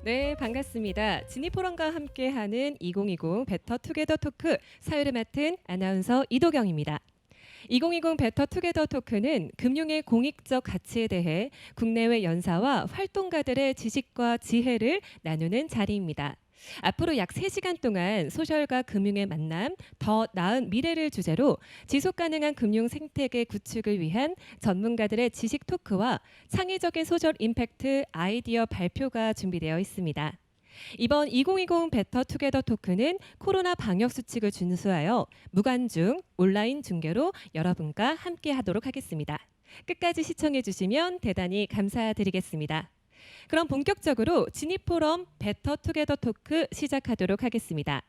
네, 반갑습니다. 지니포럼과 함께하는 2020 베터투게더 토크 사회를 맡은 아나운서 이도경입니다. 2020 베터투게더 토크는 금융의 공익적 가치에 대해 국내외 연사와 활동가들의 지식과 지혜를 나누는 자리입니다. 앞으로 약 3시간 동안 소셜과 금융의 만남, 더 나은 미래를 주제로 지속가능한 금융 생태계 구축을 위한 전문가들의 지식 토크와 창의적인 소셜 임팩트 아이디어 발표가 준비되어 있습니다. 이번 2020 베터투게더 토크는 코로나 방역 수칙을 준수하여 무관중 온라인 중계로 여러분과 함께하도록 하겠습니다. 끝까지 시청해 주시면 대단히 감사드리겠습니다. 그럼 본격적으로 지니포럼 베터투게더 토크 시작하도록 하겠습니다.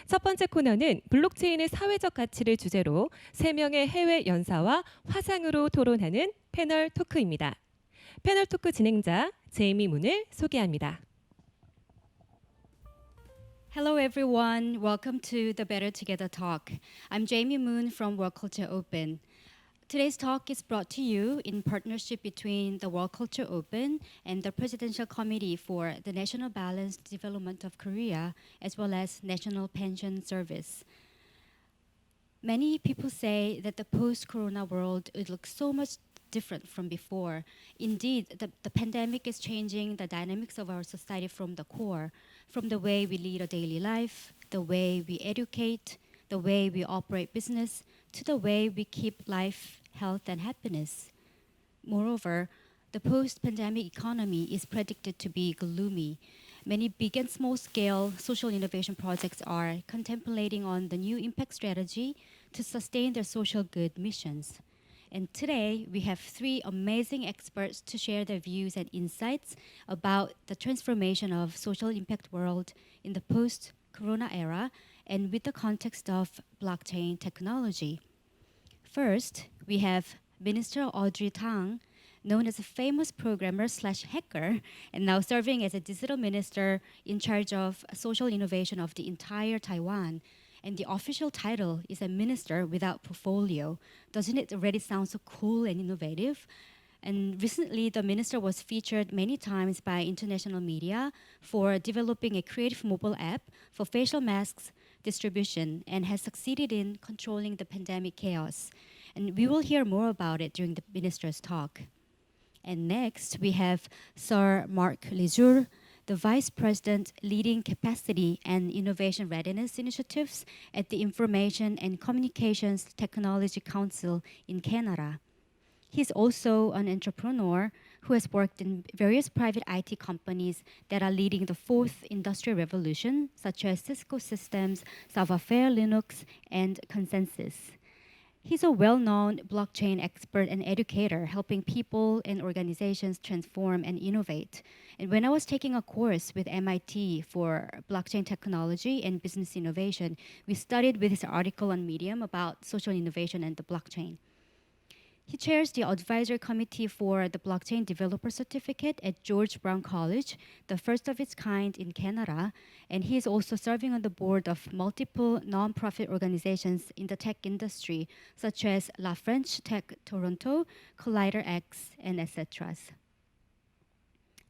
첫 번째 코너는 블록체인의 사회적 가치를 주제로 3명의 해외 연사와 화상으로 토론하는 패널 토크입니다. 패널 토크 진행자 제이미 문을 소개합니다. Hello everyone, welcome to the Better Together talk. I'm Jamie Moon from World Culture Open. Today's talk is brought to you in partnership between the World Culture Open and the Presidential Committee for the National Balanced Development of Korea, as well as National Pension Service. Many people say that the post-corona world it looks so much different from before. Indeed, the pandemic is changing the dynamics of our society from the core, from the way we lead a daily life, the way we educate, the way we operate business, to the way we keep life, health, and happiness. Moreover, the post-pandemic economy is predicted to be gloomy. Many big and small-scale social innovation projects are contemplating on the new impact strategy to sustain their social good missions. And today, we have 3 amazing experts to share their views and insights about the transformation of social impact world in the post-corona era and with the context of blockchain technology. First, we have Minister Audrey Tang, known as a famous programmer / hacker, and now serving as a digital minister in charge of social innovation of the entire Taiwan. And the official title is a minister without portfolio. Doesn't it already sound so cool and innovative? And recently, the minister was featured many times by international media for developing a creative mobile app for facial masks distribution and has succeeded in controlling the pandemic chaos. And we will hear more about it during the minister's talk. And next, we have Sir Marc Lejour, the Vice President leading Capacity and Innovation Readiness Initiatives at the Information and Communications Technology Council in Canada. He's also an entrepreneur who has worked in various private IT companies that are leading the 4th industrial revolution, such as Cisco Systems, Savoir-Faire Linux, and Consensus. He's a well-known blockchain expert and educator, helping people and organizations transform and innovate. And when I was taking a course with MIT for blockchain technology and business innovation, we studied with his article on Medium about social innovation and the blockchain. He chairs the advisory committee for the Blockchain Developer Certificate at George Brown College, the first of its kind in Canada, and he is also serving on the board of multiple non-profit organizations in the tech industry, such as La French Tech Toronto, Collider X, and etc.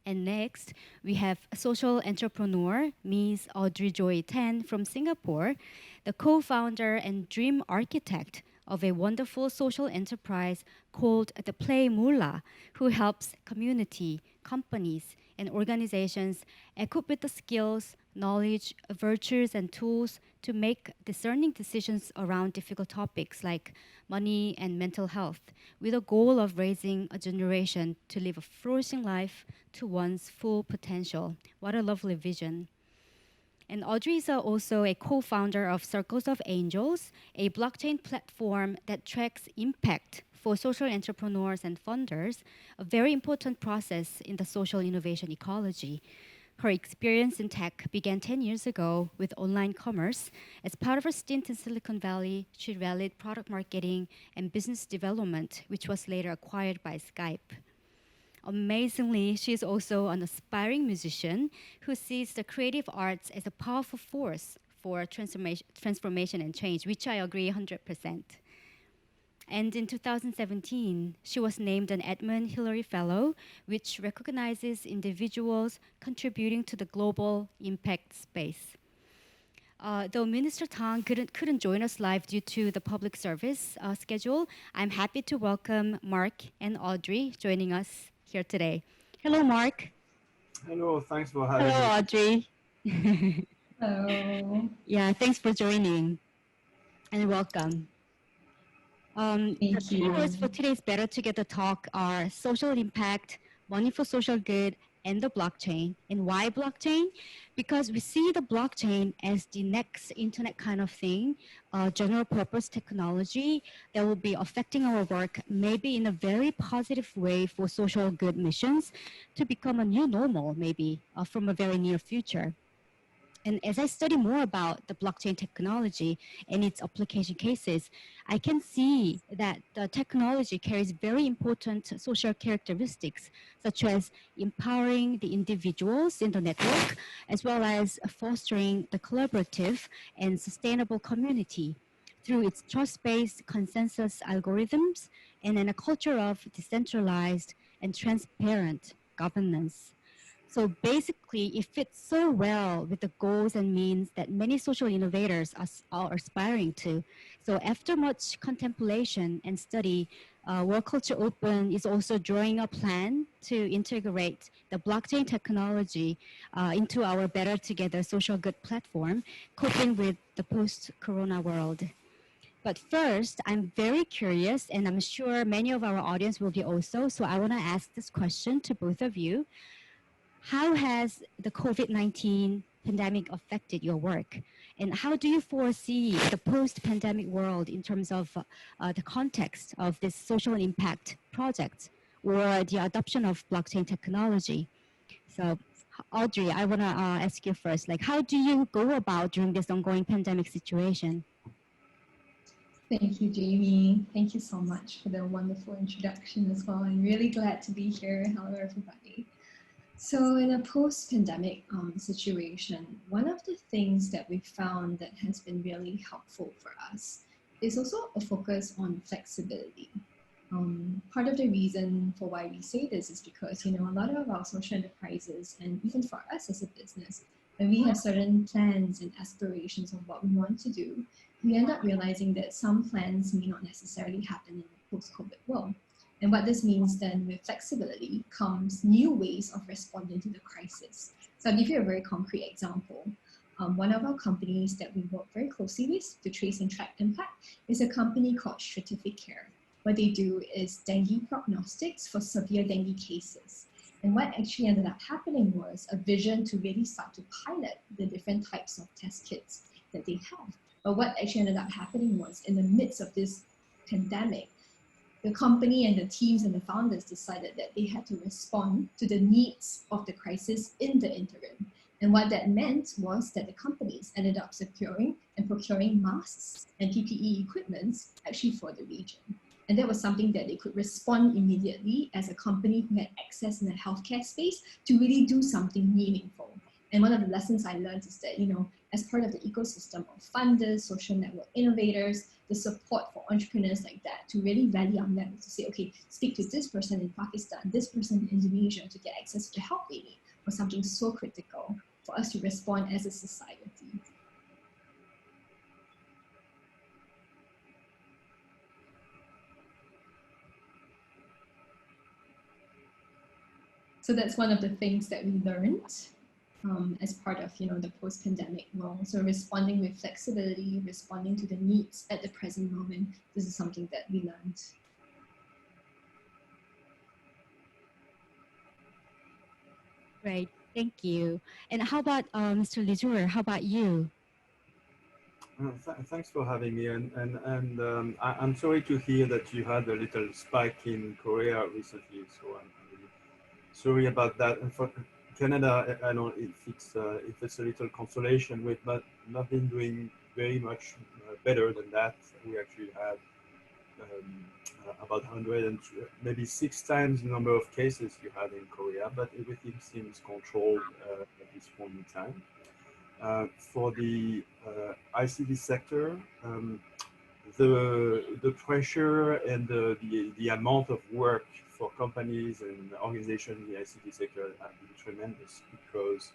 And next, we have social entrepreneur, Ms. Audrey Joy Tan from Singapore, the co-founder and dream architect of a wonderful social enterprise called the Play Mula, who helps community, companies, and organizations equipped with the skills, knowledge, virtues, and tools to make discerning decisions around difficult topics like money and mental health, with a goal of raising a generation to live a flourishing life to one's full potential. What a lovely vision. And Audrey is also a co-founder of Circles of Angels, a blockchain platform that tracks impact for social entrepreneurs and funders, a very important process in the social innovation ecology. Her experience in tech began 10 years ago with online commerce. As part of her stint in Silicon Valley, she rallied product marketing and business development, which was later acquired by Skype. Amazingly, she is also an aspiring musician who sees the creative arts as a powerful force for transformation and change, which I agree 100%. And in 2017, she was named an Edmund Hillary Fellow, which recognizes individuals contributing to the global impact space. Though Minister Tang couldn't join us live due to the public service schedule, I'm happy to welcome Mark and Audrey joining us here today. Hello, Mark. Hello, thanks for having me. Hello, Audrey. Hello. Yeah, thanks for joining and welcome. The Thank keywords you. for today's Better Together talk are social impact, money for social good, and the blockchain. And why blockchain? Because we see the blockchain as the next internet kind of thing, general purpose technology that will be affecting our work, maybe in a very positive way for social good missions to become a new normal, maybe from a very near future. And as I study more about the blockchain technology and its application cases, I can see that the technology carries very important social characteristics, such as empowering the individuals in the network, as well as fostering the collaborative and sustainable community through its trust-based consensus algorithms and in a culture of decentralized and transparent governance. So basically, it fits so well with the goals and means that many social innovators are aspiring to. So after much contemplation and study, World Culture Open is also drawing a plan to integrate the blockchain technology into our Better Together social good platform, coping with the post-corona world. But first, I'm very curious, and I'm sure many of our audience will be also, so I want to ask this question to both of you. How has the COVID-19 pandemic affected your work? And how do you foresee the post-pandemic world in terms of the context of this social impact project or the adoption of blockchain technology? So Audrey, I want to ask you first, like, how do you go about during this ongoing pandemic situation? Thank you, Jamie. Thank you so much for the wonderful introduction as well. I'm really glad to be here. Hello, everybody. So in a post-pandemic situation, one of the things that we found that has been really helpful for us is also a focus on flexibility. Part of the reason for why we say this is because, a lot of our social enterprises, and even for us as a business, when we have certain plans and aspirations of what we want to do, we end up realizing that some plans may not necessarily happen in a post-COVID world. And what this means then with flexibility comes new ways of responding to the crisis. So I'll give you a very concrete example. One of our companies that we work very closely with to trace and track impact is a company called Stratific Care. What they do is dengue prognostics for severe dengue cases. And what actually ended up happening was a vision to really start to pilot the different types of test kits that they have. But what actually ended up happening was in the midst of this pandemic, the company and the teams and the founders decided that they had to respond to the needs of the crisis in the interim. And what that meant was that the companies ended up securing and procuring masks and PPE equipment actually for the region. And that was something that they could respond immediately as a company who had access in the healthcare space to really do something meaningful. And one of the lessons I learned is that, as part of the ecosystem of funders, social network innovators, the support for entrepreneurs like that to really rally on them to say, okay, speak to this person in Pakistan, this person in Indonesia to get access to the help they need was something so critical for us to respond as a society. So that's one of the things that we learned as part of the post-pandemic world. So responding with flexibility, responding to the needs at the present moment. This is something that we learned. Great, thank you. And how about Mr. Lijour? How about you? Thanks for having me, and I'm sorry to hear that you had a little spike in Korea recently. So I'm really sorry about that. And for Canada, I know if it's a little consolation, we've not been doing very much better than that. We actually had about 100 and maybe 6 times the number of cases you had in Korea, but everything seems controlled at this point in time. For the ICT sector, the pressure and the amount of work for companies and organizations in the ICT sector have been tremendous because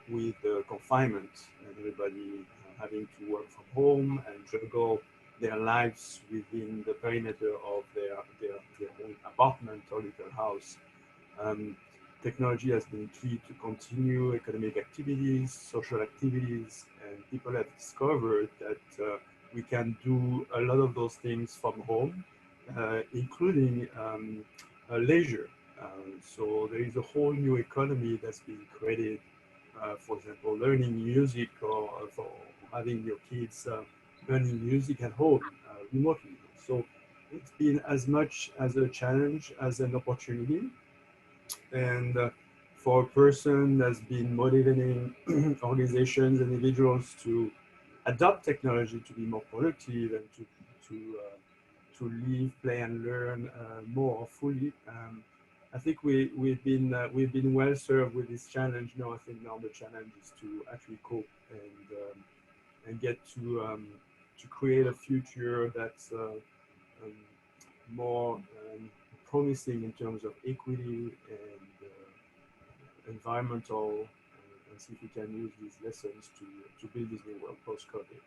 with the confinement and everybody having to work from home and juggle their lives within the perimeter of their own apartment or little house. Technology has been key to continue economic activities, social activities, and people have discovered that we can do a lot of those things from home, including leisure. So there is a whole new economy that's being created, for example, learning music or for having your kids learning music at home remotely. So it's been as much as a challenge as an opportunity. And for a person that's been motivating organizations and individuals to adopt technology to be more productive and to live, play, and learn more fully. I think we've been well served with this challenge. Now I think now the challenge is to actually cope and get to create a future that's more promising in terms of equity and environmental, and see if we can use these lessons to build this new world post-COVID.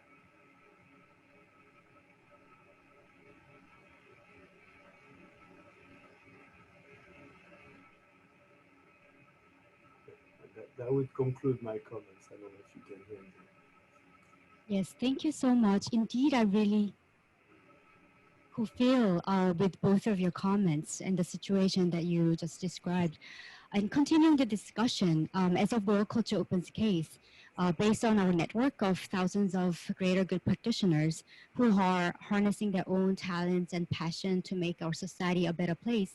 That would conclude my comments. I don't know if you can hear me. Yes, thank you so much. Indeed, I really fulfill with both of your comments and the situation that you just described. And continuing the discussion, as of World Culture Open's case, based on our network of thousands of greater good practitioners who are harnessing their own talents and passion to make our society a better place,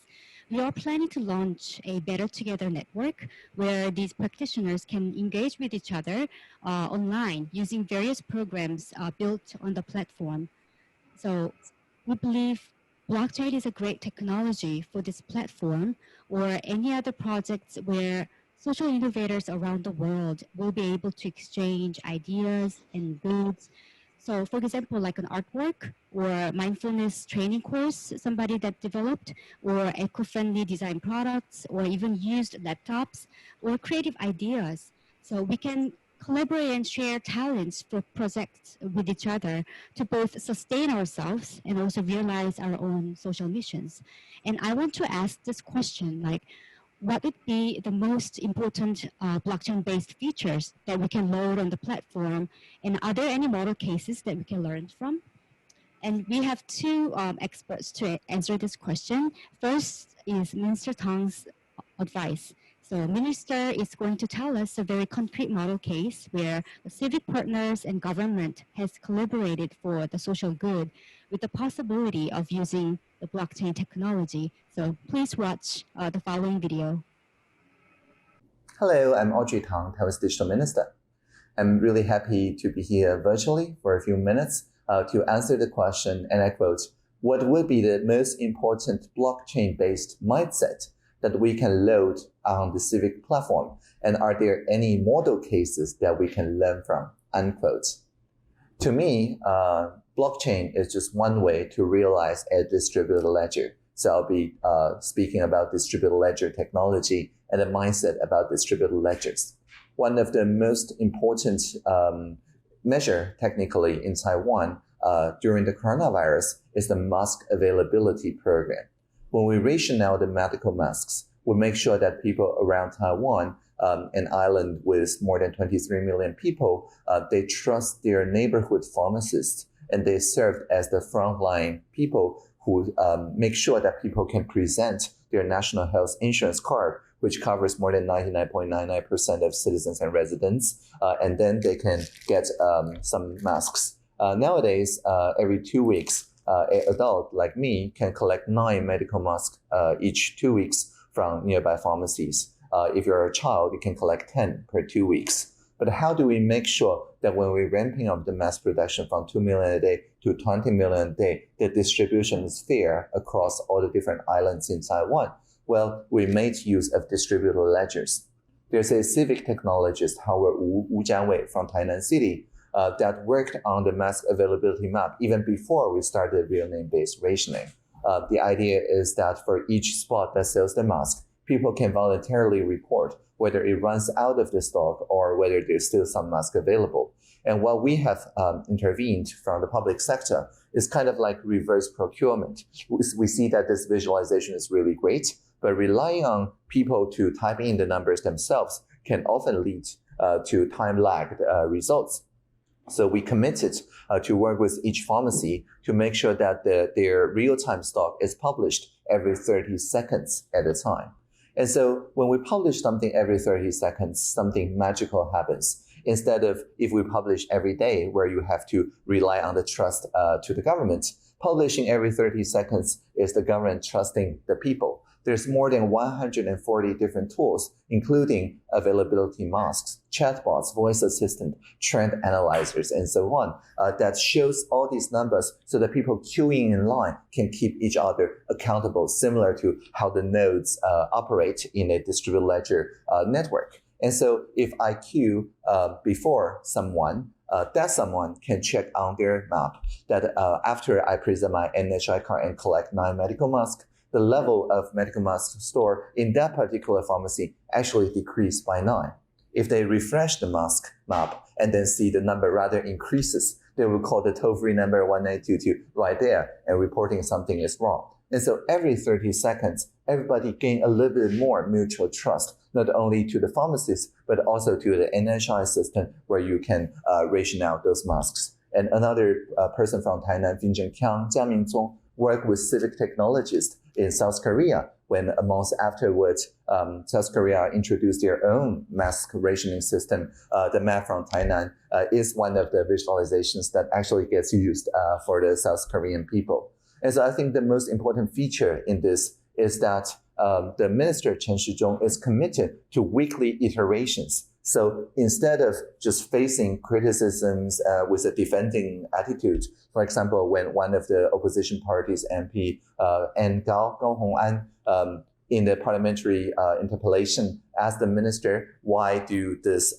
we are planning to launch a Better Together network where these practitioners can engage with each other online using various programs built on the platform. So we believe blockchain is a great technology for this platform or any other projects where social innovators around the world will be able to exchange ideas and goods. So for example, like an artwork or mindfulness training course, somebody that developed, or eco-friendly design products, or even used laptops, or creative ideas. So we can collaborate and share talents for projects with each other to both sustain ourselves and also realize our own social missions. And I want to ask this question, like, what would be the most important blockchain-based features that we can load on the platform? And are there any model cases that we can learn from? And we have two experts to answer this question. First is Minister Tang's advice. So Minister is going to tell us a very concrete model case where the civic partners and government has collaborated for the social good with the possibility of using the blockchain technology. So please watch the following video. Hello, I'm Audrey Tang, Taiwan's Digital Minister. I'm really happy to be here virtually for a few minutes to answer the question, and I quote, what would be the most important blockchain-based mindset that we can load on the civic platform? And are there any model cases that we can learn from, unquote. To me, blockchain is just one way to realize a distributed ledger. So I'll be speaking about distributed ledger technology and the mindset about distributed ledgers. One of the most important measure technically in Taiwan during the coronavirus is the mask availability program. When we ration out the medical masks, we make sure that people around Taiwan, an island with more than 23 million people, they trust their neighborhood pharmacists, and they serve as the frontline people who make sure that people can present their national health insurance card, which covers more than 99.99% of citizens and residents, and then they can get some masks. Nowadays, every 2 weeks, an adult like me can collect 9 medical masks each 2 weeks from nearby pharmacies. If you're a child, you can collect 10 per 2 weeks. But how do we make sure that when we're ramping up the mass production from 2 million a day to 20 million a day, the distribution is fair across all the different islands in Taiwan? Well, we made use of distributed ledgers. There's a civic technologist, Howard Wu Jianwei from Tainan City, that worked on the mask availability map even before we started real name-based rationing. The idea is that for each spot that sells the mask, people can voluntarily report whether it runs out of the stock or whether there's still some mask available. And what we have intervened from the public sector is kind of like reverse procurement. We see that this visualization is really great, but relying on people to type in the numbers themselves can often lead to time-lagged results. So we committed to work with each pharmacy to make sure that their real-time stock is published every 30 seconds at a time. And so when we publish something every 30 seconds, something magical happens. Instead of if we publish every day where you have to rely on the trust to the government, publishing every 30 seconds is the government trusting the people. There's more than 140 different tools, including availability masks, chatbots, voice assistant, trend analyzers, and so on, that shows all these numbers so that people queuing in line can keep each other accountable, similar to how the nodes operate in a distributed ledger network. And so if I queue before someone, that someone can check on their map that after I present my NHI card and collect 9 medical masks, the level of medical mask store in that particular pharmacy actually decreased by 9. If they refresh the mask map and then see the number rather increases, they will call the toll-free number 1822 right there and reporting something is wrong. And so every 30 seconds, everybody gain a little bit more mutual trust, not only to the pharmacist, but also to the NHI system where you can ration out those masks. And another person from Tainan, Finzhen Kiang, Jia Mingzong, worked with civic technologists in South Korea when a month afterwards, South Korea introduced their own mask rationing system. The map from Tainan is one of the visualizations that actually gets used for the South Korean people. And so I think the most important feature in this is that the Minister Chen Shizhong is committed to weekly iterations. So instead of just facing criticisms with a defending attitude, for example, when one of the opposition parties MP, Gao Hong'an, in the parliamentary interpellation, asked the minister, why do this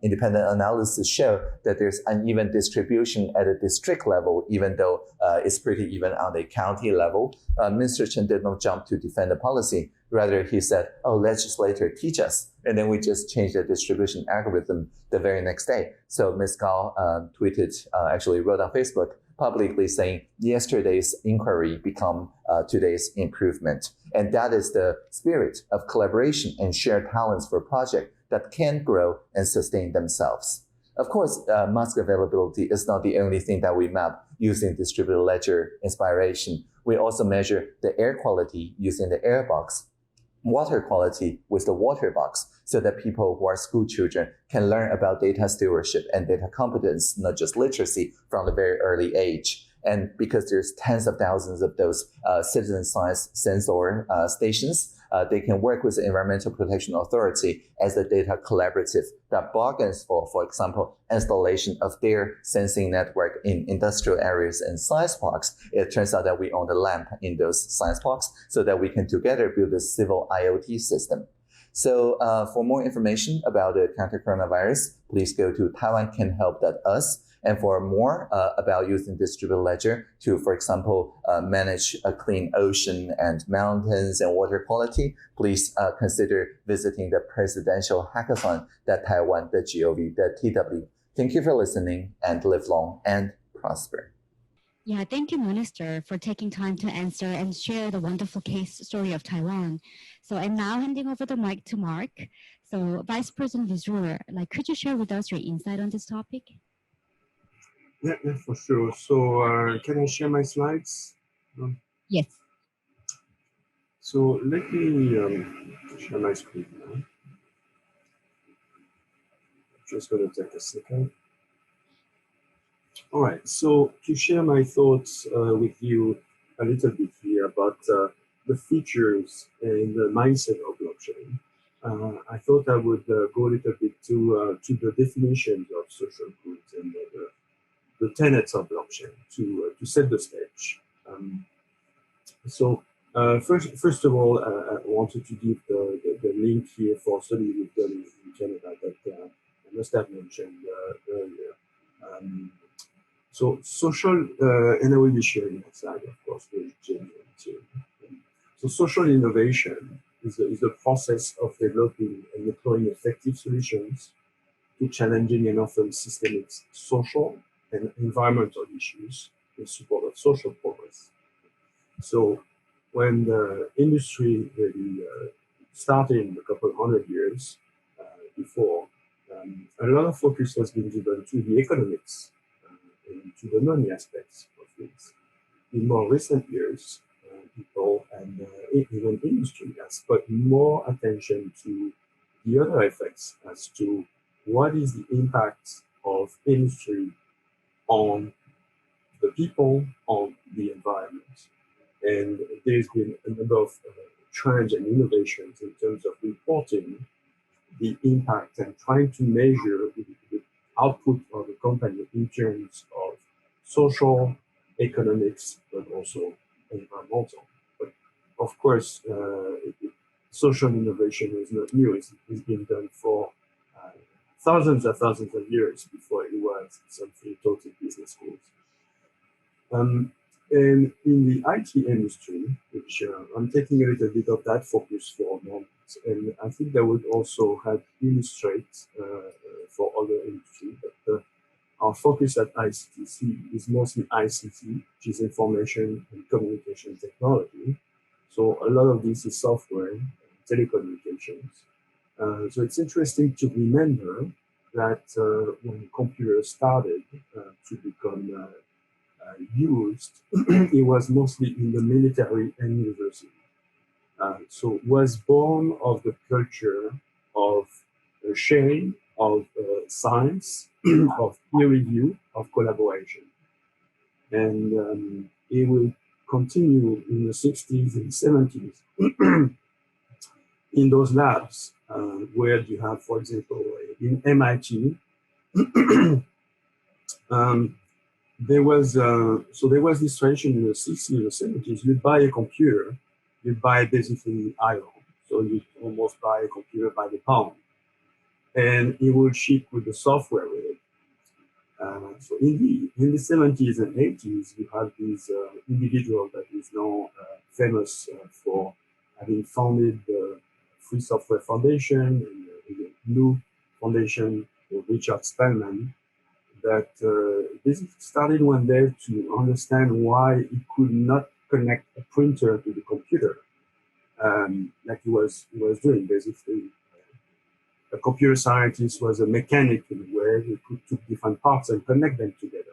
independent analysis show that there's uneven distribution at a district level, even though it's pretty even on the county level? Minister Chen did not jump to defend the policy. Rather, he said, oh, legislator, teach us. And then we just changed the distribution algorithm the very next day. So Ms. Gao tweeted, actually wrote on Facebook, publicly saying yesterday's inquiry become today's improvement. And that is the spirit of collaboration and shared talents for projects that can grow and sustain themselves. Of course, mask availability is not the only thing that we map using distributed ledger inspiration. We also measure the air quality using the air box, water quality with the water box, so that people who are school children can learn about data stewardship and data competence, not just literacy, from a very early age. And because there's tens of thousands of those citizen science sensor stations, they can work with the Environmental Protection Authority as a data collaborative that bargains for example, installation of their sensing network in industrial areas and science parks. It turns out that we own the lamp in those science parks so that we can together build a civil IoT system. So for more information about the counter-coronavirus, please go to taiwancanhelp.us. And for more about using distributed ledger to, for example, manage a clean ocean and mountains and water quality, please consider visiting the presidential hackathon.taiwan.gov.tw. Thank you for listening and live long and prosper. Yeah, thank you, Minister, for taking time to answer and share the wonderful case story of Taiwan. So I'm now handing over the mic to Mark. So Vice President Vizur, could you share with us your insight on this topic? Yeah, for sure. So can I share my slides? Yes. So let me share my screen now. Just going to take a second. All right, so to share my thoughts with you a little bit here about the features and the mindset of blockchain, I thought I would go a little bit to the definitions of social goods and the tenets of blockchain to set the stage. First of all, I wanted to give the link here for study we've done in Canada that I must have mentioned earlier. So social, and I will be sharing that slide, of course, with Jamie too. So social innovation is the process of developing and deploying effective solutions to challenging and often systemic social and environmental issues in support of social progress. So when the industry really started a couple hundred years before, a lot of focus has been given to the economics and to the money aspects of things. In more recent years, people and even industry has put more attention to the other effects as to what is the impact of industry on the people, on the environment. And there's been a number of trends and innovations in terms of reporting the impact and trying to measure the output of the company in terms of social, economics, but also environmental. But of course, social innovation is not new. It's been done for thousands of years before it was something taught in business schools. And in the IT industry, which I'm taking a little bit of that focus for a moment, and I think that would also help illustrate for other industries. But our focus at ICTC is mostly ICT, which is information and communication technology. So a lot of this is software, telecommunications. So it's interesting to remember that when computers started to become used, it was mostly in the military and university. So it was born of the culture of sharing, of science, of peer review, of collaboration. And it will continue in the 60s and 70s in those labs where you have, for example, in MIT, there was this tradition in the 60s and the 70s. You'd buy a computer, you'd buy basically iron. So you almost buy a computer by the pound, and it would ship with the software with it. So in the 70s and 80s, you have this individual that is now famous for having founded the Free Software Foundation and the GNU Foundation, Richard Stallman, that basically started one day to understand why he could not connect a printer to the computer, like he was doing. Basically, a computer scientist was a mechanic in a way. He could take different parts and connect them together.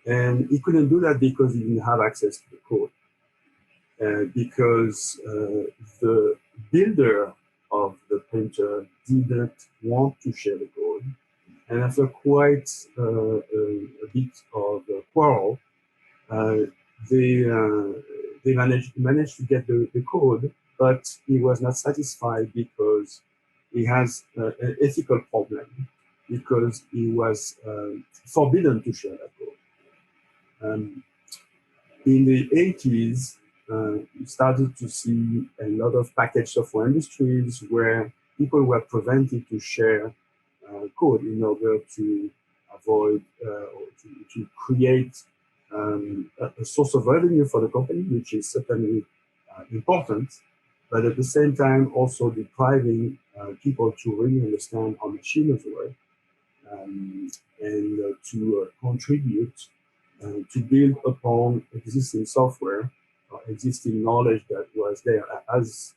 And he couldn't do that because he didn't have access to the code. Because the builder of the printer didn't want to share the code. And after quite a bit of a quarrel, they managed to get the code, but he was not satisfied because he has an ethical problem, because he was forbidden to share that code. In the 80s, we started to see a lot of packaged software industries where people were prevented to share code in order to avoid or to create a source of revenue for the company, which is certainly important, but at the same time also depriving people to really understand how machines work and to contribute to build upon existing software or existing knowledge that was there, as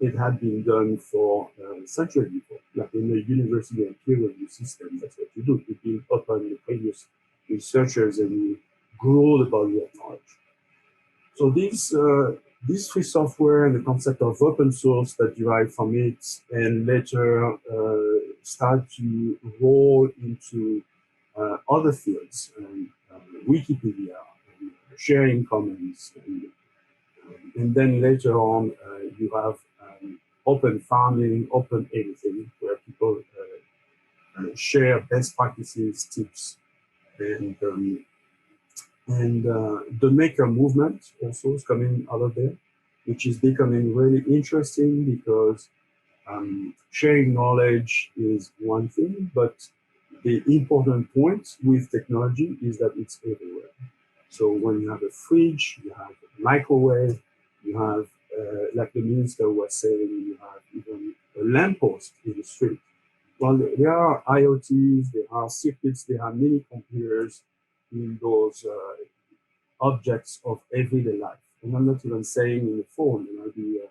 it had been done for centuries before. Like in the university and peer review system, that's what you do. You build upon the previous researchers and you grow the body of knowledge. So this free software and the concept of open source that derive from it and later start to roll into other fields, Wikipedia, and sharing commons, and then later on you have open farming, open everything, where people share best practices, tips, and the maker movement also is coming out of there, which is becoming really interesting because sharing knowledge is one thing, but the important point with technology is that it's everywhere. So when you have a fridge, you have a microwave, you have, like the minister was saying, you have even a lamppost in the street. Well, there are IoTs, there are circuits, there are mini computers in those objects of everyday life. And I'm not even saying in the phone, there might be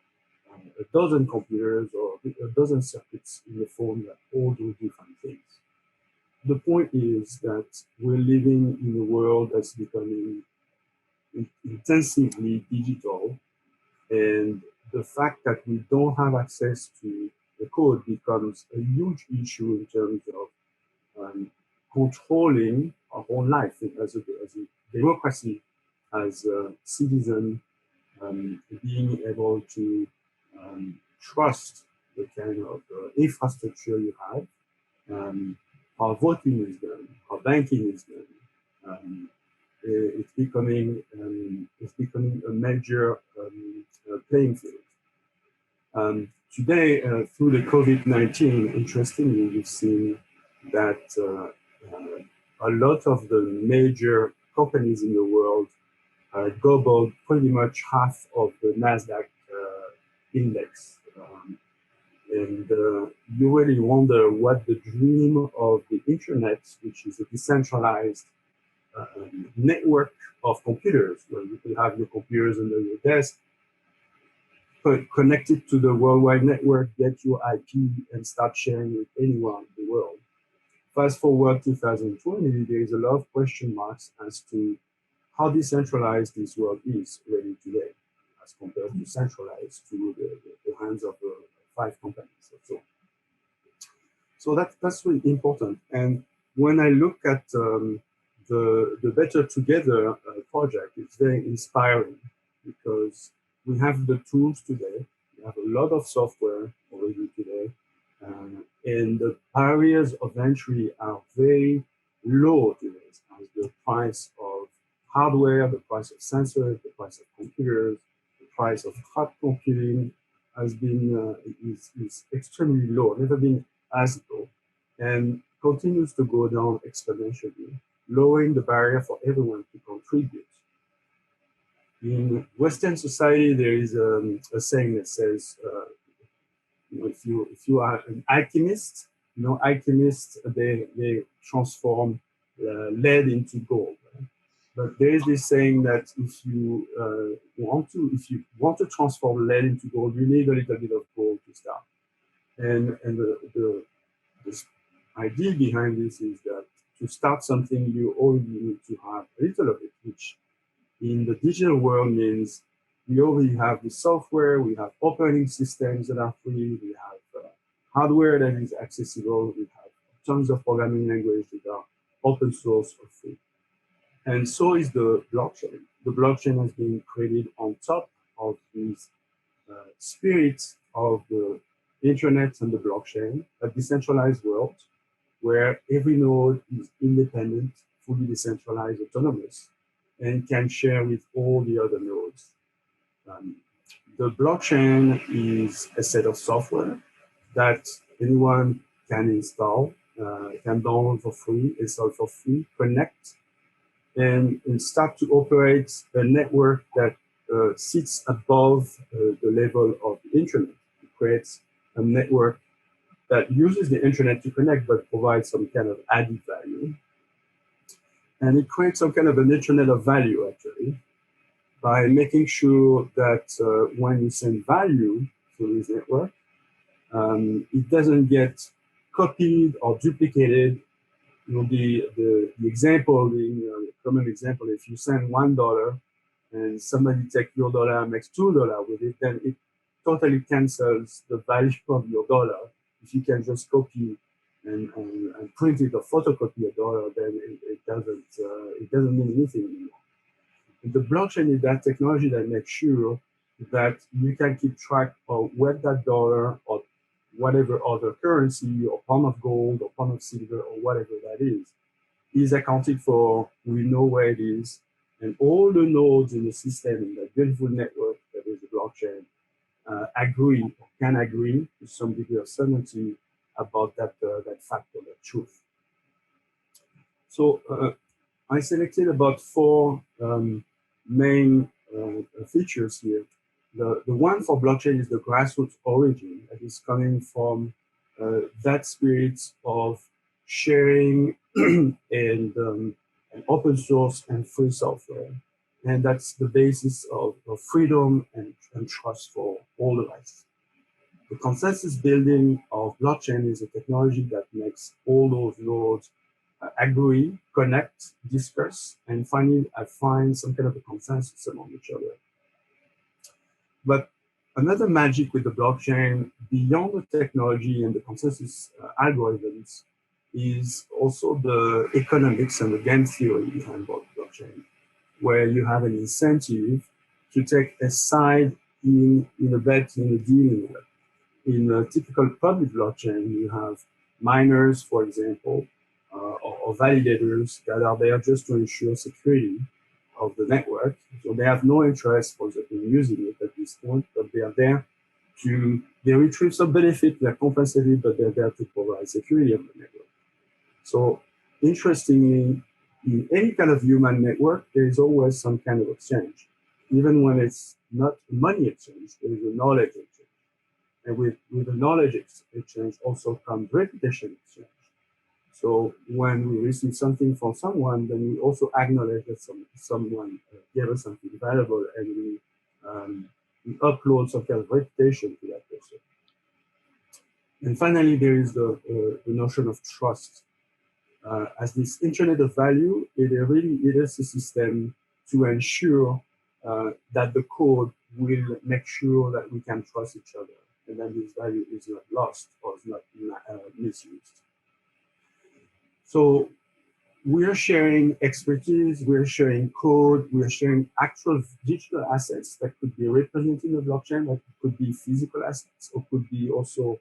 a dozen computers or a dozen circuits in the phone that all do different things. The point is that we're living in a world that's becoming intensively digital, and the fact that we don't have access to the code becomes a huge issue in terms of controlling our own life as a democracy, as a citizen, being able to trust the kind of infrastructure you have, how voting is done, how banking is done. It's becoming a major playing field. Today, through the COVID-19, interestingly, we've seen that a lot of the major companies in the world gobbled pretty much half of the NASDAQ index. And you really wonder what the dream of the internet, which is a decentralized network of computers, where you can have your computers under your desk, connected to the worldwide network, get your IP, and start sharing with anyone in the world. Fast forward 2020, there is a lot of question marks as to how decentralized this world is really today, as compared to centralized to the hands of 5 companies or so. So that's really important. And when I look at the Better Together project, it's very inspiring because we have the tools today. We have a lot of software already today. And the barriers of entry are very low today, as the price of hardware, the price of sensors, the price of computers, the price of cloud computing has been is extremely low, never been as low, and continues to go down exponentially, lowering the barrier for everyone to contribute. In Western society, there is a saying that says, if you are an alchemist, alchemists they transform lead into gold. Right? But there is this saying that if you want to transform lead into gold, you need a little bit of gold to start. And the idea behind this is that to start something, you only need to have a little of it, which in the digital world means we already have the software, we have operating systems that are free, we have hardware that is accessible, we have tons of programming languages that are open source or free. And so is the blockchain. The blockchain has been created on top of this spirit of the internet and the blockchain, a decentralized world where every node is independent, fully decentralized, autonomous, and can share with all the other nodes. The blockchain is a set of software that anyone can install, can download for free, install for free, connect, and start to operate a network that sits above the level of the internet. It creates a network that uses the internet to connect but provides some kind of added value. And it creates some kind of an internet of value, actually, by making sure that when you send value to this network, it doesn't get copied or duplicated. The example, the common example, if you send $1 and somebody takes your dollar and makes $2 with it, then it totally cancels the value of your dollar. If you can just copy and print it or photocopy a dollar, then it doesn't mean anything anymore. And the blockchain is that technology that makes sure that you can keep track of where that dollar or whatever other currency or pound of gold or pound of silver or whatever that is accounted for. We know where it is, and all the nodes in the system in that beautiful network that is the blockchain agree or can agree to some degree of certainty about that fact or that truth. So I selected about four main features here. The one for blockchain is the grassroots origin that is coming from that spirit of sharing and open source and free software. And that's the basis of freedom and trust for all the rest. The consensus building of blockchain is a technology that makes all those nodes agree, connect, discuss, and finally find some kind of a consensus among each other. But another magic with the blockchain, beyond the technology and the consensus algorithms, is also the economics and the game theory behind blockchain, where you have an incentive to take a side in a bet, in a dealing with. In a typical public blockchain, you have miners, for example, or validators that are there just to ensure security of the network. So they have no interest, for example, in using it at this point, but they are there they retrieve some benefit, they're compensated, but they're there to provide security of the network. So interestingly, in any kind of human network, there is always some kind of exchange. Even when it's not money exchange, there is a knowledge exchange. And with the knowledge exchange also comes reputation exchange. So when we receive something from someone, then we also acknowledge that someone gave us something valuable, and we upload some kind of reputation to that person. And finally, there is the notion of trust. As this internet of value, it is a system to ensure that the code will make sure that we can trust each other, and then this value is not lost or is not misused. So we are sharing expertise, we are sharing code, we are sharing actual digital assets that could be represented in the blockchain, that could be physical assets, or could be also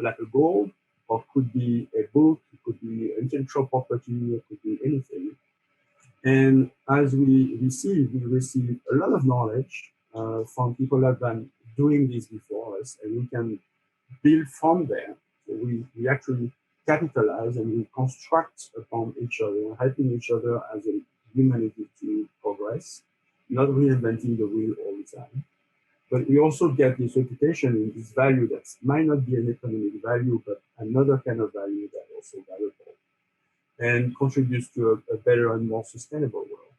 like a gold, or could be a book, it could be intellectual property, it could be anything. And as we receive a lot of knowledge from people that have been doing this before us, and we can build from there. So we actually capitalize and we construct upon each other, helping each other as a humanity to progress, not reinventing the wheel all the time. But we also get this reputation and this value that might not be an economic value, but another kind of value that also valuable and contributes to a better and more sustainable world.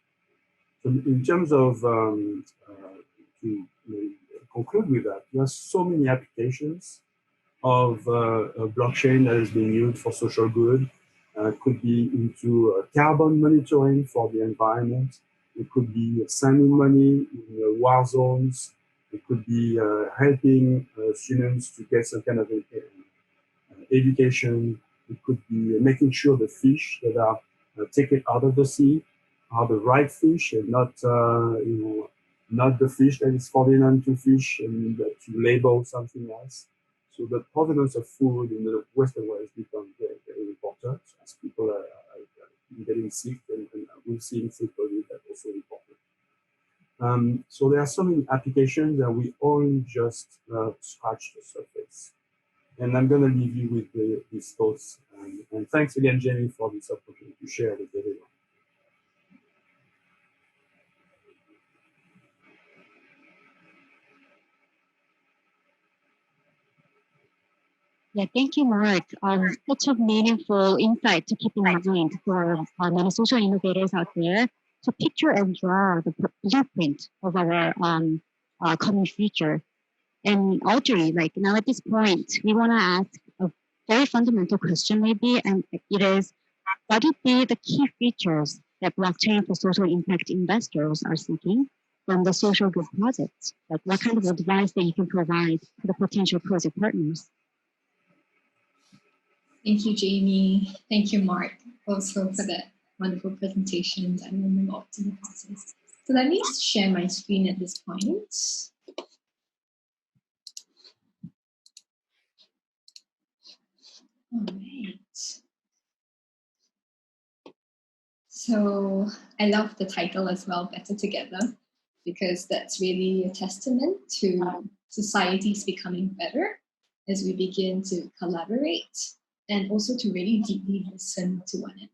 So in terms of, to conclude with that, there are so many applications of blockchain that is being used for social good. Could be into carbon monitoring for the environment. It could be sending money in war zones. It could be helping students to get some kind of education. It could be making sure the fish that are taken out of the sea are the right fish and not, not the fish that is forbidden to fish and to label something else. So the provenance of food in the Western world has become very, very important as people are getting sick, and we're seeing food poisoning that's also important. So there are so many applications that we only just scratch the surface. And I'm going to leave you with these thoughts. And thanks again, Jamie, for this opportunity to share with everyone. Yeah, thank you, Mark. Such a meaningful insight to keep in mind for many social innovators out there to picture and draw the blueprint of our coming future. And Audrey, like now at this point, we want to ask a very fundamental question maybe, and it is, what would be the key features that blockchain for social impact investors are seeking from the social good projects? Like what kind of advice that you can provide to the potential project partners? Thank you, Jamie. Thank you, Mark, also for that wonderful presentation. I learned a lot in the process. So let me share my screen at this point. All right. So I love the title as well, Better Together, because that's really a testament to societies becoming better as we begin to collaborate and also to really deeply listen to one another.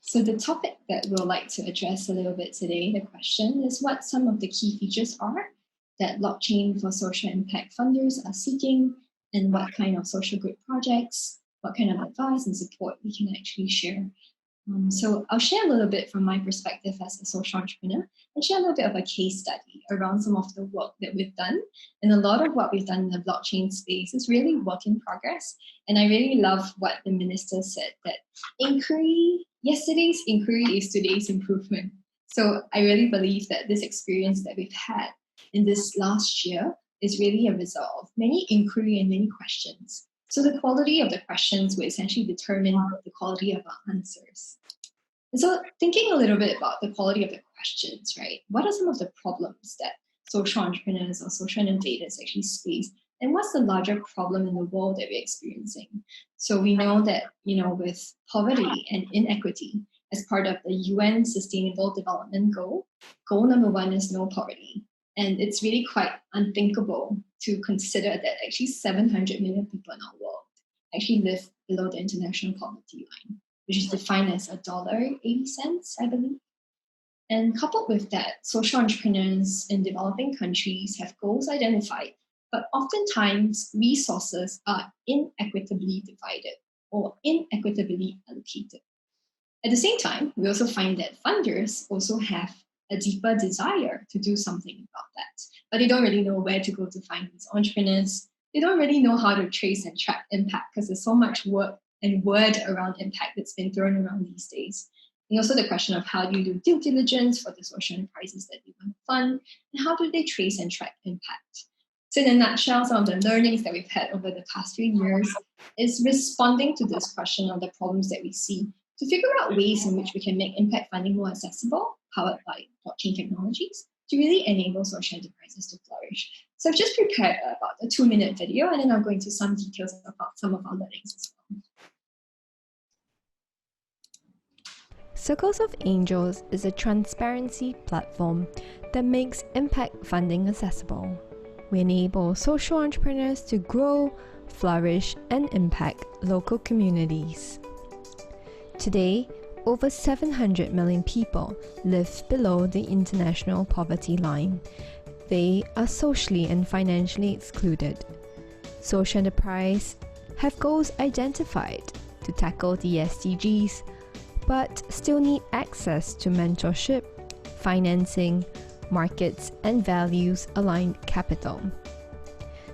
So the topic that we'll like to address a little bit today, the question, is what some of the key features are that blockchain for social impact funders are seeking, and what kind of social good projects, what kind of advice and support we can actually share. So I'll share a little bit from my perspective as a social entrepreneur and share a little bit of a case study around some of the work that we've done. And a lot of what we've done in the blockchain space is really work in progress. And I really love what the minister said, that yesterday's inquiry is today's improvement. So I really believe that this experience that we've had in this last year is really a result of many inquiry and many questions. So the quality of the questions will essentially determine the quality of our answers. And so thinking a little bit about the quality of the questions, right? What are some of the problems that social entrepreneurs or social innovators actually face? And what's the larger problem in the world that we're experiencing? So we know that, with poverty and inequity as part of the UN Sustainable Development Goal number 1 is no poverty. And it's really quite unthinkable to consider that actually 700 million people in our world actually live below the international poverty line, which is defined as $1.80, I believe. And coupled with that, social entrepreneurs in developing countries have goals identified, but oftentimes resources are inequitably divided or inequitably allocated. At the same time, we also find that funders also have a deeper desire to do something about that, but they don't really know where to go to find these entrepreneurs. They don't really know how to trace and track impact because there's so much work and word around impact that's been thrown around these days. And also the question of how do you do due diligence for the social enterprises that they want to fund, and how do they trace and track impact? So in a nutshell, some of the learnings that we've had over the past few years is responding to this question of the problems that we see to figure out ways in which we can make impact funding more accessible, powered by blockchain technologies, to really enable social enterprises to flourish. So I've just prepared about a 2-minute video, and then I'll go into some details about some of our learnings as well. Circles of Angels is a transparency platform that makes impact funding accessible. We enable social entrepreneurs to grow, flourish, and impact local communities. Today, over 700 million people live below the international poverty line. They are socially and financially excluded. Social enterprise have goals identified to tackle the SDGs, but still need access to mentorship, financing, markets, and values-aligned capital.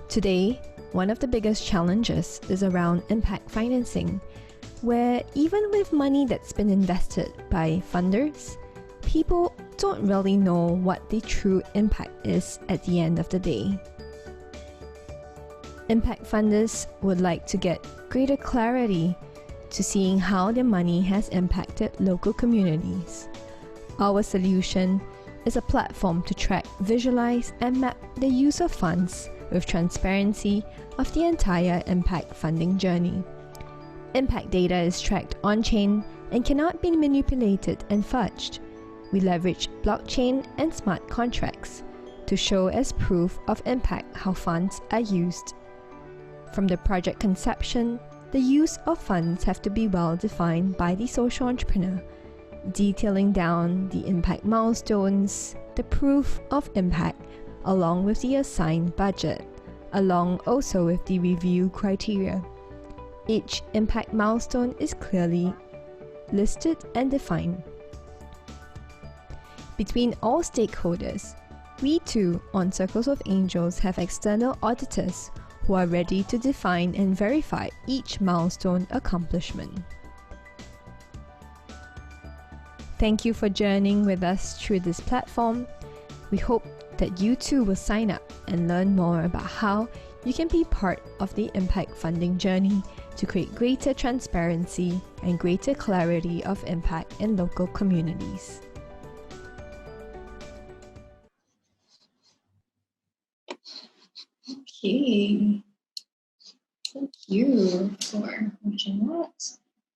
Today, one of the biggest challenges is around impact financing, where even with money that's been invested by funders, people don't really know what the true impact is at the end of the day. Impact funders would like to get greater clarity to seeing how their money has impacted local communities. Our solution is a platform to track, visualize, and map the use of funds with transparency of the entire impact funding journey. Impact data is tracked on-chain and cannot be manipulated and fudged. We leverage blockchain and smart contracts to show as proof of impact how funds are used. From the project conception, the use of funds have to be well defined by the social entrepreneur, detailing down the impact milestones, the proof of impact, along with the assigned budget, along also with the review criteria. Each impact milestone is clearly listed and defined. Between all stakeholders, we too on Circles of Angels have external auditors who are ready to define and verify each milestone accomplishment. Thank you for journeying with us through this platform. We hope that you too will sign up and learn more about how you can be part of the impact funding journey to create greater transparency and greater clarity of impact in local communities. Okay, thank you for watching that.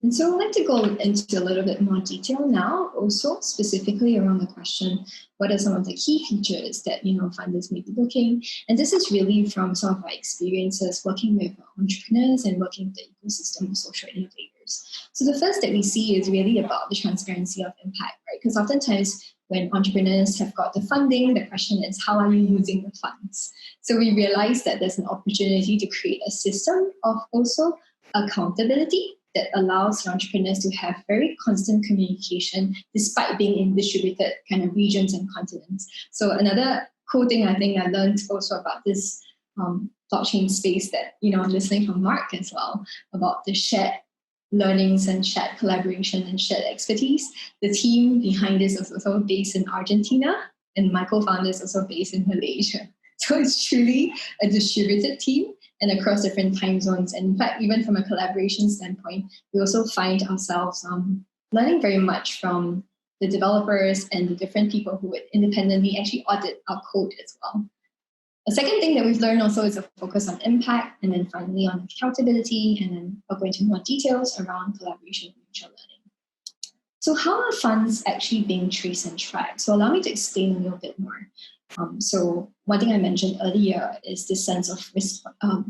And so I'd like to go into a little bit more detail now, also specifically around the question, what are some of the key features that funders may be looking? And this is really from some of our experiences working with entrepreneurs and working with the ecosystem of social innovators. founders. So the first that we see is really about the transparency of impact, right? Because oftentimes when entrepreneurs have got the funding, the question is, how are you using the funds? So we realize that there's an opportunity to create a system of also accountability that allows entrepreneurs to have very constant communication despite being in distributed kind of regions and continents. So another cool thing I think I learned also about this blockchain space that, listening from Mark as well, about the shared learnings and shared collaboration and shared expertise. The team behind this is also based in Argentina, and my co-founder is also based in Malaysia. So it's truly a distributed team and across different time zones. And in fact, even from a collaboration standpoint, we also find ourselves learning very much from the developers and the different people who would independently actually audit our code as well. The second thing that we've learned also is a focus on impact, and then finally on accountability, and then we'll go into more details around collaboration and mutual learning. So how are funds actually being traced and tracked? So allow me to explain a little bit more. So one thing I mentioned earlier is this sense of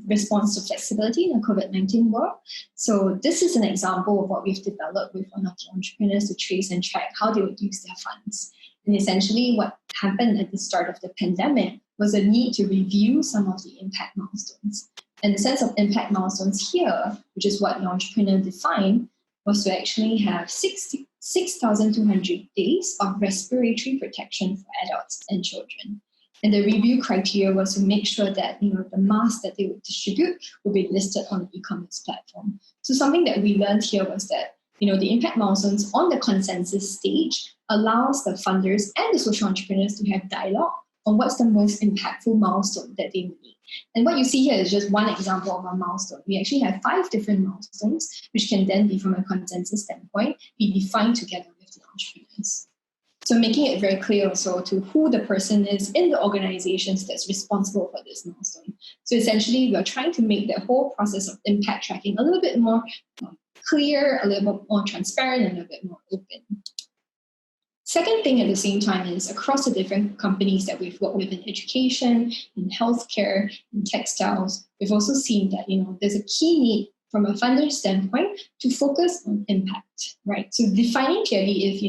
response to flexibility in the COVID-19 world. So this is an example of what we've developed with one of the entrepreneurs to trace and track how they would use their funds. And essentially what happened at the start of the pandemic was a need to review some of the impact milestones. And the sense of impact milestones here, which is what the entrepreneur defined, was to actually have 6,200 days of respiratory protection for adults and children. And the review criteria was to make sure that the masks that they would distribute would be listed on the e-commerce platform. So something that we learned here was that the impact milestones on the consensus stage allows the funders and the social entrepreneurs to have dialogue on what's the most impactful milestone that they need. And what you see here is just one example of a milestone. We actually have 5 different milestones, which can then be, from a consensus standpoint, be defined together with the entrepreneurs. So making it very clear also to who the person is in the organizations that's responsible for this milestone. So essentially, we're trying to make the whole process of impact tracking a little bit more clear, a little bit more transparent, and a little bit more open. Second thing at the same time is across the different companies that we've worked with in education, in healthcare, in textiles, we've also seen that there's a key need from a funder standpoint to focus on impact, right? So defining clearly if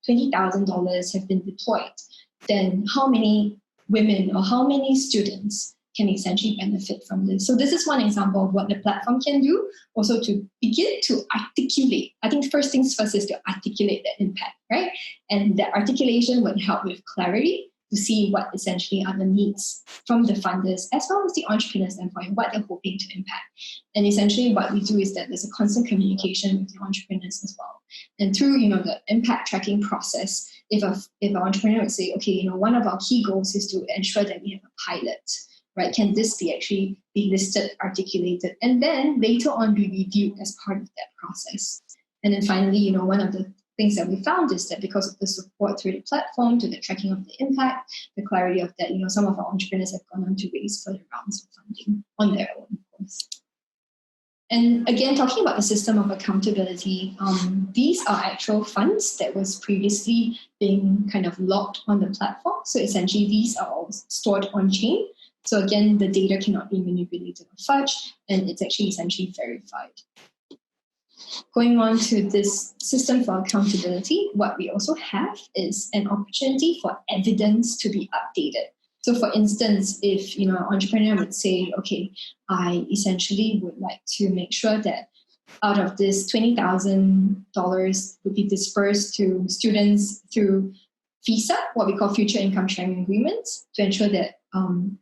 $20,000 have been deployed, then how many women or how many students can essentially benefit from this. So this is one example of what the platform can do, also to begin to articulate. I think first things first is to articulate that impact, right? And that articulation would help with clarity to see what essentially are the needs from the funders as well as the entrepreneur standpoint, what they're hoping to impact. And essentially what we do is that there's a constant communication with the entrepreneurs as well. And through the impact tracking process, if an entrepreneur would say, okay, one of our key goals is to ensure that we have a pilot, right? Can this actually be listed, articulated, and then later on be reviewed as part of that process? And then finally, one of the things that we found is that because of the support through the platform, to the tracking of the impact, the clarity of that, some of our entrepreneurs have gone on to raise further rounds of funding on their own, of course. And again, talking about the system of accountability, these are actual funds that was previously being kind of locked on the platform. So essentially, these are all stored on chain. So again, the data cannot be manipulated or fudged, and it's actually essentially verified. Going on to this system for accountability, what we also have is an opportunity for evidence to be updated. So for instance, if an entrepreneur would say, okay, I essentially would like to make sure that out of this $20,000 would be dispersed to students through FISA, what we call Future Income Sharing Agreements, to ensure that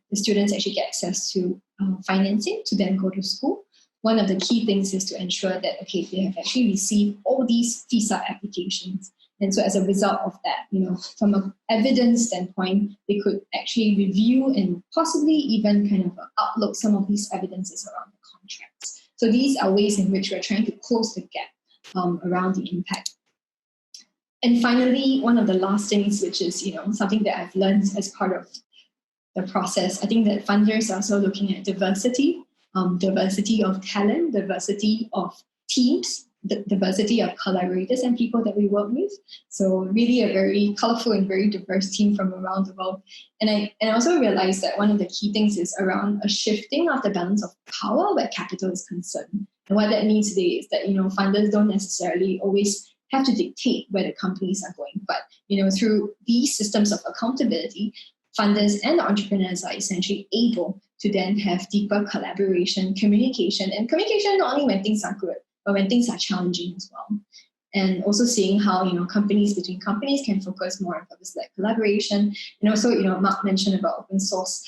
the students actually get access to financing to then go to school. One of the key things is to ensure that, okay, they have actually received all these FISA applications. And so as a result of that, from an evidence standpoint, they could actually review and possibly even kind of upload some of these evidences around the contracts. So these are ways in which we're trying to close the gap around the impact. And finally, one of the last things, which is something that I've learned as part of the process, I think that funders are also looking at diversity, diversity of talent, diversity of teams, the diversity of collaborators and people that we work with. So really a very colorful and very diverse team from around the world. And I also realized that one of the key things is around a shifting of the balance of power where capital is concerned. And what that means today is that, funders don't necessarily always have to dictate where the companies are going. But, through these systems of accountability, funders and entrepreneurs are essentially able to then have deeper collaboration, communication not only when things are good, but when things are challenging as well. And also seeing how, companies between companies can focus more on purpose-led collaboration. And also, Mark mentioned about open source.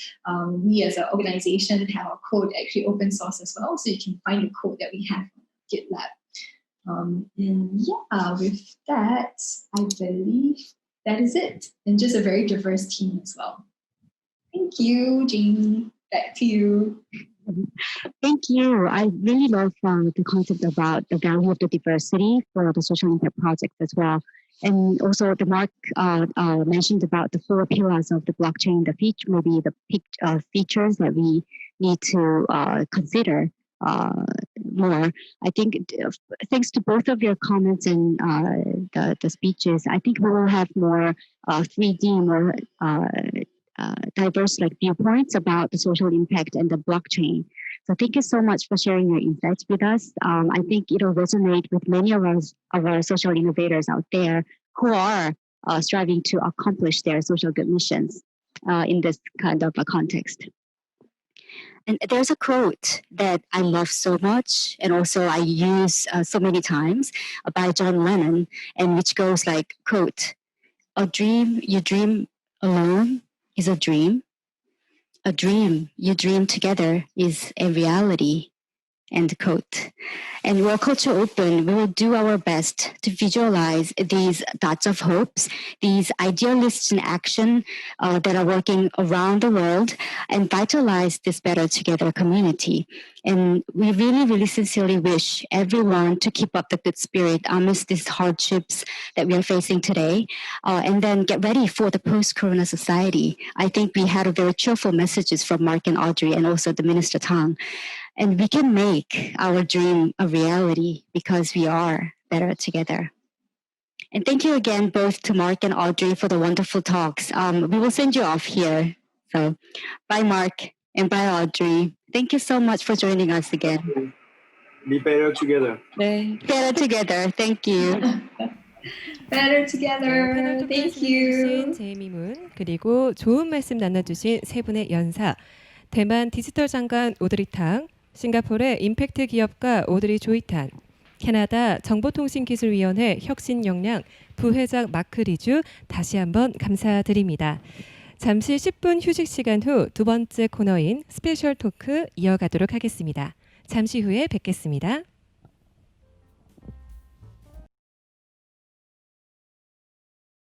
We as an organization have our code actually open source as well. So you can find the code that we have on GitLab. With that, I believe that is it. And just a very diverse team as well. Thank you, Jamie. Back to you. Thank you. I really love the concept about the value of the diversity for the social impact project as well. And also the Mark mentioned about the 4 pillars of the blockchain, maybe the features that we need to consider more. I think thanks to both of your comments and the speeches, I think we will have more 3D, more diverse viewpoints about the social impact and the blockchain. So thank you so much for sharing your insights with us. I think it'll resonate with many of our social innovators out there who are striving to accomplish their social good missions in this kind of a context. And there's a quote that I love so much, and also I use so many times by John Lennon, and which goes like, quote, "A dream you dream alone is a dream. A dream you dream together is a reality." End quote. And World Culture Open, we will do our best to visualize these dots of hopes, these idealists in action that are working around the world, and vitalize this Better Together community. And we really, really sincerely wish everyone to keep up the good spirit amidst these hardships that we are facing today, and then get ready for the post-corona society. I think we had very cheerful messages from Mark and Audrey, and also the Minister Tang. And we can make our dream a reality because we are better together. And thank you again both to Mark and Audrey for the wonderful talks. We will send you off here. So bye Mark and bye Audrey. Thank you so much for joining us again. Be better together. 네. Better together. Thank you. Better together. 패널 토크에 Thank 진행해주신 you. 제이미 문, 그리고 좋은 말씀 나눠주신 세 분의 연사, 대만 디지털 장관 오드리 탕, 싱가포르의 임팩트 기업가 오드리 조이탄, 캐나다 정보통신기술위원회 혁신역량 부회장 마크 리주, 다시 한번 감사드립니다. 잠시 10분 휴식 시간 후 두 번째 코너인 스페셜 토크 이어가도록 하겠습니다. 잠시 후에 뵙겠습니다.